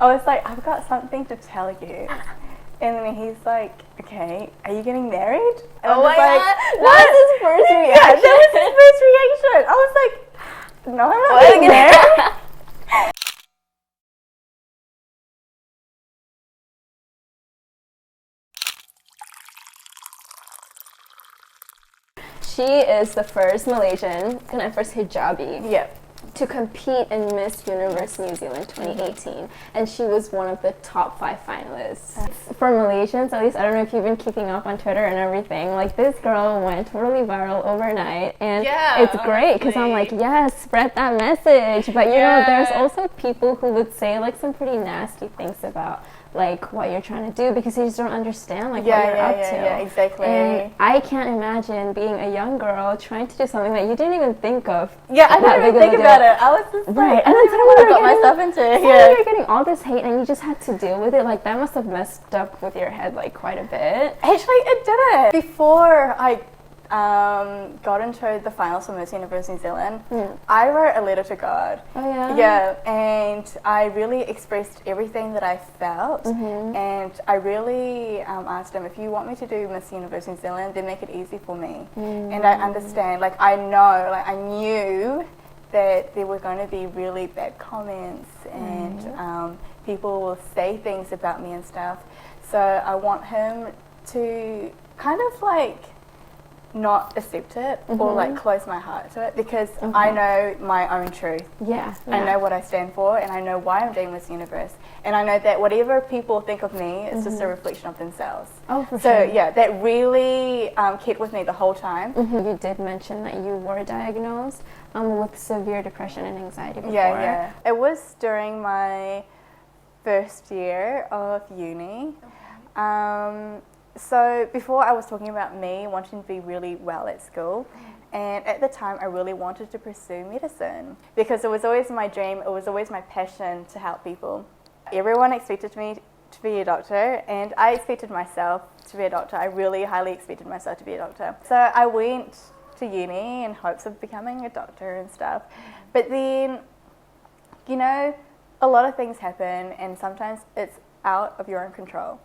I was like, I've got something to tell you. And then he's like, okay, are you getting married? And Oh my God. What? That was his first reaction. Yeah, that was his first reaction. I was like, no, I'm not getting married. She is the first Malaysian, and I first hijabi. Yep. To compete in Miss Universe New Zealand 2018, and she was one of the top 5 finalists. For Malaysians, at least, I don't know if you've been keeping up on Twitter and everything, like this girl went really viral overnight, and it's great because I'm like, yes, spread that message. But you know, there's also people who would say like some pretty nasty things about like what you're trying to do because you just don't understand like what you're up to. Yeah, exactly. And I can't imagine being a young girl trying to do something that you didn't even think of. Yeah, I didn't even think about it. I was just like, and then suddenly I got myself into it. You're getting all this hate and you just had to deal with it. Like that must have messed up with your head like quite a bit. Actually, it didn't. Before I got into the finals for Miss Universe New Zealand, I wrote a letter to God. Oh yeah? Yeah, and I really expressed everything that I felt, and I really asked him, if you want me to do Miss Universe New Zealand, then make it easy for me. And I understand, like I knew that there were going to be really bad comments and people will say things about me and stuff. So I want him to kind of like not accept it or like close my heart to it because I know my own truth. I know what I stand for and I know why I'm doing Miss Universe, and I know that whatever people think of me is just a reflection of themselves. So yeah, that really kept with me the whole time. You did mention that you were diagnosed with severe depression and anxiety before. Yeah. It was during my first year of uni. So before I was talking about me wanting to be really well at school, and at the time I really wanted to pursue medicine because it was always my dream, it was always my passion to help people. Everyone expected me to be a doctor and I expected myself to be a doctor. I really highly expected myself to be a doctor. So I went to uni in hopes of becoming a doctor and stuff. But then, you know, a lot of things happen and sometimes it's out of your own control.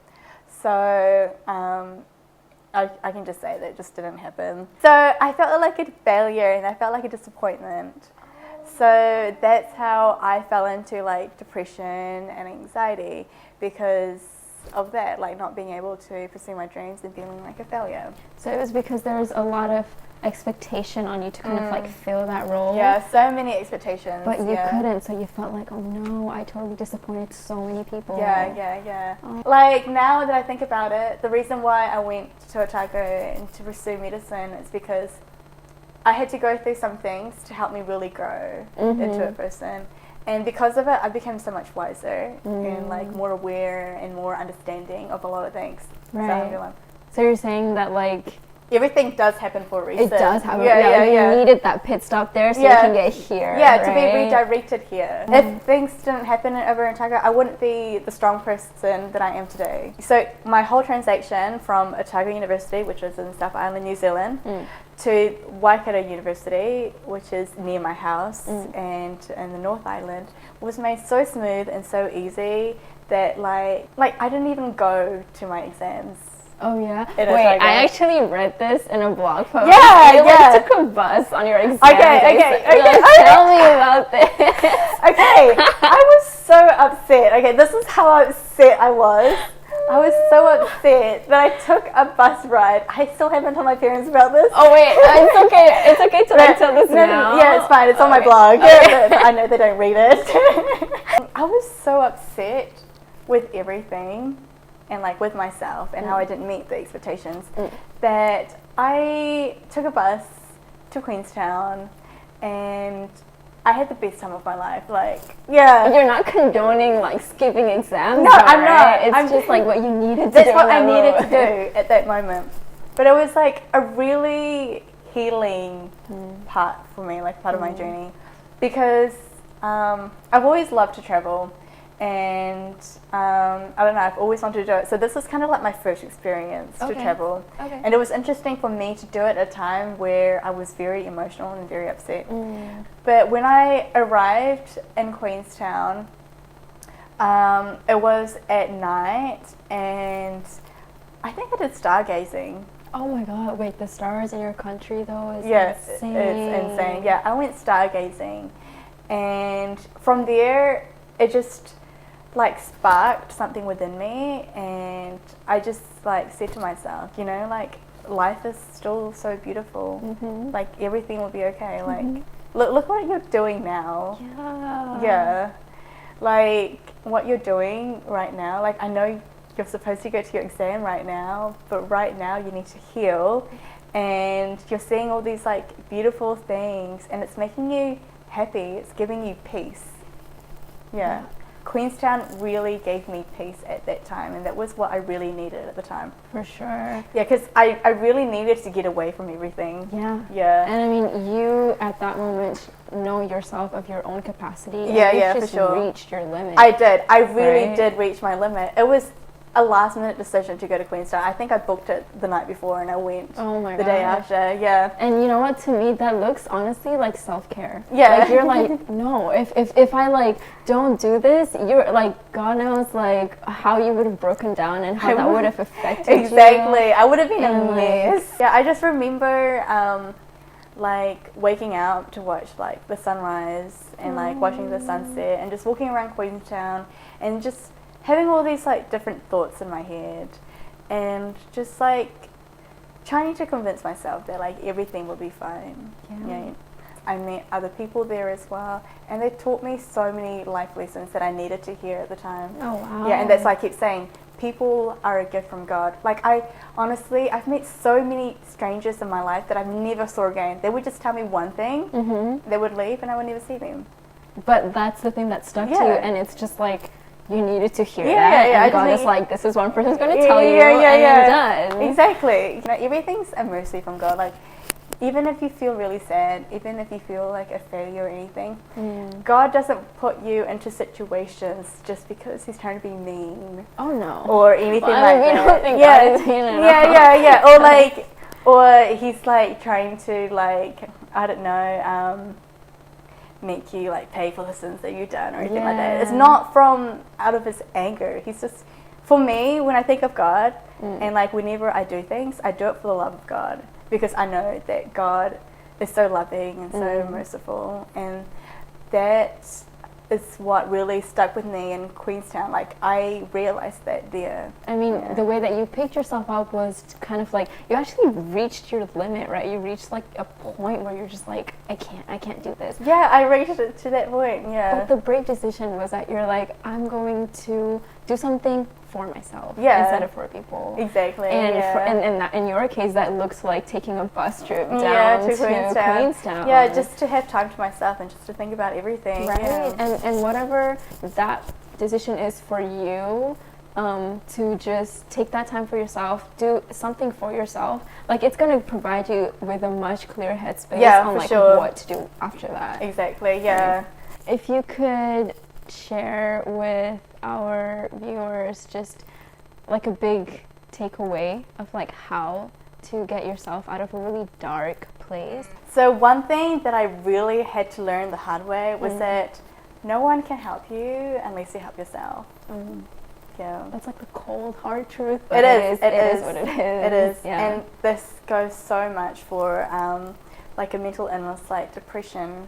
So I can just say that it just didn't happen. So I felt like a failure and I felt like a disappointment. So that's how I fell into like depression and anxiety because of that, like not being able to pursue my dreams and feeling like a failure. So it was because there was a lot of expectation on you to kind of like fill that role. Yeah, so many expectations. But you couldn't, so you felt like, oh no, I totally disappointed so many people. Yeah. Like now that I think about it, the reason why I went to Otago and to pursue medicine is because I had to go through some things to help me really grow into a person. And because of it, I became so much wiser and like more aware and more understanding of a lot of things. Right. So you're saying that like everything does happen for a reason. It does happen. You needed that pit stop there so you can get here. Yeah, to be redirected here. If things didn't happen over in Otago, I wouldn't be the strong person that I am today. So my whole transaction from Otago University, which is in South Island, New Zealand, to Waikato University, which is near my house and in the North Island, was made so smooth and so easy that like I didn't even go to my exams. Oh yeah. Wait, I actually read this in a blog post. You like took a bus on your exam. Okay. Tell me about this. I was so upset. Okay, this is how upset I was. I was so upset that I took a bus ride. I still haven't told my parents about this. Oh wait, it's okay. It's okay to tell this now. Yeah, it's fine. It's on my blog. Yeah, but I know they don't read it. I was so upset with everything. And like with myself and how I didn't meet the expectations, that I took a bus to Queenstown and I had the best time of my life. Like, you're not condoning like skipping exams. No, I'm not. It's just like what you needed to do. That's what I needed to do at that moment. But it was like a really healing part for me, like part of my journey, because I've always loved to travel. And I don't know, I've always wanted to do it. So this was kind of like my first experience to travel. And it was interesting for me to do it at a time where I was very emotional and very upset. But when I arrived in Queenstown, It was at night, and I think I did stargazing. Oh my god, wait, the stars in your country though is It's insane. insane. Yeah, I went stargazing, and from there it just like sparked something within me, and I just like said to myself, you know, like life is still so beautiful. Like everything will be okay. Like look what you're doing now. Yeah. Like what you're doing right now. Like I know you're supposed to go to your exam right now, but right now you need to heal, and you're seeing all these like beautiful things, and it's making you happy. It's giving you peace. Yeah. Queenstown really gave me peace at that time, and that was what I really needed at the time. For sure. Yeah, because I really needed to get away from everything. Yeah. And I mean, you at that moment know yourself of your own capacity. Yeah, you for just sure. reached your limit. I did. I really did reach my limit. It was a last minute decision to go to Queenstown. I think I booked it the night before and I went the day after. Yeah. And you know what, to me that looks honestly like self-care. Yeah. Like you're like, no, if I like don't do this, you're like, God knows like how you would have broken down and how that would have affected you. Exactly. I would have been a mess. Yeah, I just remember like waking up to watch like the sunrise and like watching the sunset and just walking around Queenstown and just having all these like different thoughts in my head, and just like trying to convince myself that like everything will be fine. You know, I met other people there as well, and they taught me so many life lessons that I needed to hear at the time. Oh wow. Yeah, and that's why I keep saying people are a gift from God. Like I've met so many strangers in my life that I've never saw again. They would just tell me one thing, they would leave, and I would never see them. But that's the thing that stuck to you, and it's just like you needed to hear that, and God is like, this is one person's going to tell you, and you're done. Exactly. You know, everything's a mercy from God. Like, even if you feel really sad, even if you feel like a failure or anything, God doesn't put you into situations just because He's trying to be mean. Oh no. Or anything like we that. don't think God is mean at all. Yeah. Or like, or He's like trying to like, I don't know, make you like pay for the sins that you've done or anything like that. It's not from out of His anger. He's just, for me, when I think of God and like whenever I do things, I do it for the love of God, because I know that God is so loving and so merciful, and that is what really stuck with me in Queenstown. Like I realized that there. I mean, the way that you picked yourself up was kind of like you actually reached your limit, right? You reached like a point where you're just like, I can't do this. Yeah, I reached it to that point. Yeah. But the brave decision was that you're like, I'm going to do something for myself instead of for people. Exactly. And in your case, that looks like taking a bus trip down to Queenstown. Yeah, just to have time to myself and just to think about everything. Right. Yeah. And whatever that decision is for you, to just take that time for yourself, do something for yourself. Like it's going to provide you with a much clearer headspace on like what to do after that. Exactly. Yeah. If you could share with our viewers just like a big takeaway of like how to get yourself out of a really dark place. So one thing that I really had to learn the hard way was that no one can help you unless you help yourself. Yeah. That's like the cold hard truth. It is what it is. It is. Yeah. And this goes so much for like a mental illness like depression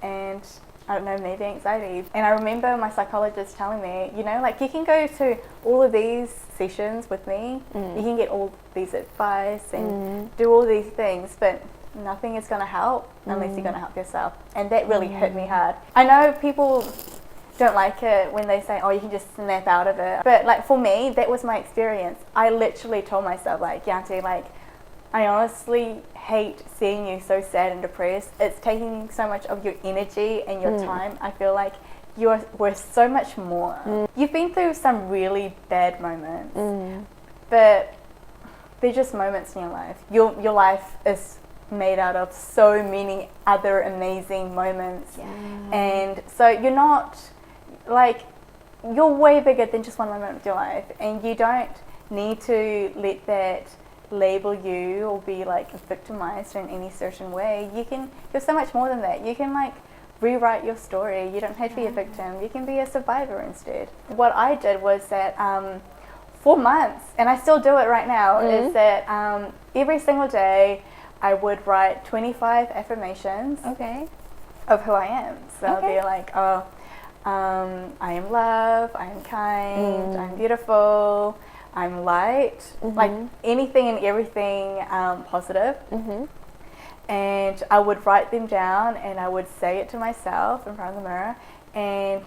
and I don't know, maybe anxiety. And I remember my psychologist telling me, you know, like you can go to all of these sessions with me, you can get all these advice and do all these things, but nothing is going to help unless you're going to help yourself. And that really hit me hard. I know people don't like it when they say, oh, you can just snap out of it. But like for me, that was my experience. I literally told myself, like, Yantie, like, I honestly hate seeing you so sad and depressed. It's taking so much of your energy and your time. I feel like you're worth so much more. You've been through some really bad moments, but they're just moments in your life. Your life is made out of so many other amazing moments. And so you're not, like, you're way bigger than just one moment of your life, and you don't need to let that label you or be like victimized in any certain way. You're so much more than that. You can like rewrite your story. You don't have to be a victim. You can be a survivor instead. What I did was that for months, and I still do it right now, is that every single day I would write 25 affirmations of who I am. So I'll be like, I am love, I am kind, I'm beautiful, I'm light, like anything and everything positive. And I would write them down and I would say it to myself in front of the mirror. And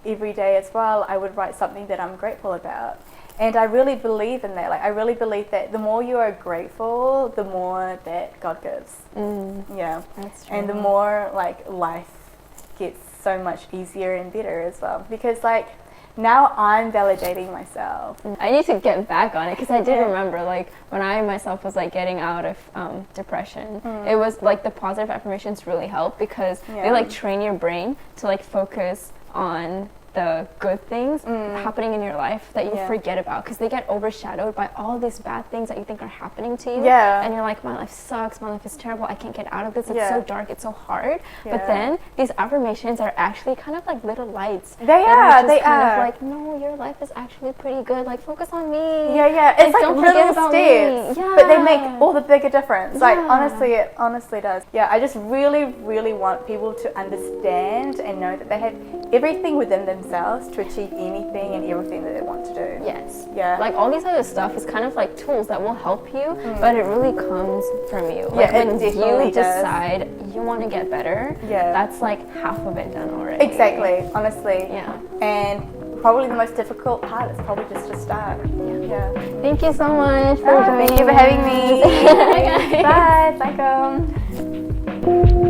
every day as well, I would write something that I'm grateful about. And I really believe in that. Like, I really believe that the more you are grateful, the more that God gives. Yeah. That's true. And the more, like, life gets so much easier and better as well. Because, like, now I'm validating myself. I need to get back on it because I did remember, like, when I myself was, like, getting out of depression, it was, like, the positive affirmations really help because they, like, train your brain to, like, focus on the good things happening in your life that you forget about because they get overshadowed by all these bad things that you think are happening to you. And you're like, my life sucks, my life is terrible, I can't get out of this, it's so dark, it's so hard. But then these affirmations are actually kind of like little lights. They are. Like, no, your life is actually pretty good, like, focus on me. It's like little steps, but they make all the bigger difference. Like, honestly, it honestly does. I just really, really want people to understand and know that they have everything within themselves to achieve anything and everything that they want to do. Like, all these other stuff is kind of like tools that will help you, but it really comes from you. Like, when you decide you want to get better, that's like half of it done already. Exactly, honestly. And probably the most difficult part is probably just to start. Thank you so much for joining. Thank you for having me. Bye. Bye.